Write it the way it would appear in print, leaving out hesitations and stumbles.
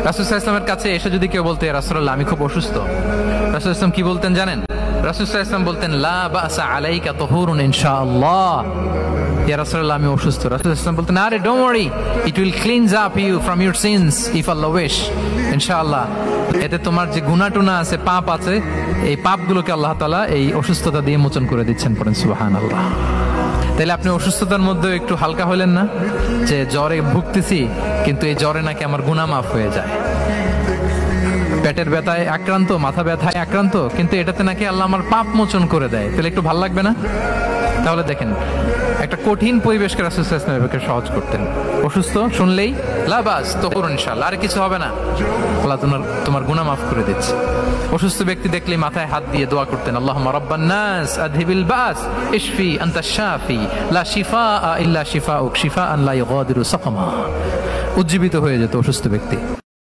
রাসূল সাল্লাল্লাহু আলাইহি ওয়াসাল্লামের কাছে এসে যদি কেউ বলতে, ইয়া রাসূলুল্লাহ আমি খুব অসুস্থ, রাসূল সাল্লাল্লাহু আলাইহি ওয়াসাল্লাম কি বলতেন জানেন? রাসূল সাল্লাল্লাহু আলাইহি ওয়াসাল্লাম বলতেন, লা বাসা আলাইকা তুহুরুন ইনশাআল্লাহ। ইয়া রাসূলুল্লাহ আমি অসুস্থ, রাসূল সাল্লাল্লাহু আলাইহি ওয়াসাল্লাম বলতেন, আরে don't worry, it will cleanse up you from your sins if Allah wish, ইনশাআল্লাহ। এতে তোমার যে গুনাহ টুনা আছে, পাপ আছে, এই পাপগুলোকে আল্লাহ তাআলা এই অসুস্থতা দিয়ে মোচন করে দিচ্ছেন। পড়েন সুবহানাল্লাহ। তাইলে আপনি অসুস্থতার মধ্যে একটু হালকা হলেন না, যে জ্বরে ভুগতেছি কিন্তু এই জ্বরে নাকি আমার গুনাহ মাফ হয়ে যায়। পেটের ব্যথায় আক্রান্ত, মাথা ব্যথায় আক্রান্ত, কিন্তু এটাতে নাকি আল্লাহ আমার পাপ মোচন করে দেয়, তাহলে একটু ভালো লাগবে না? তাহলে দেখেন, একটা কঠিন পরিবেশকে রাসূল সাল্লাল্লাহু আলাইহি ওয়াসাল্লাম সহজ করতেন। অসুস্থ শুনলেই লা বাস তুহুরুন ইনশাআল্লাহ, আর কিছু হবে না, আল্লাহ তোমার গুনাহ মাফ করে দিচ্ছে। অসুস্থ ব্যক্তি দেখলেই মাথায় হাত দিয়ে দোয়া করতেন, আল্লাহুম্মা রাব্বান নাস আযহিবিল বাস ইশফি আনতাশ শাফি লা শিফাআ ইল্লা শিফাউক শিফাআন লা ইউগাদিরু সাকামা। উজ্জীবিত হয়ে যেত অসুস্থ ব্যক্তি।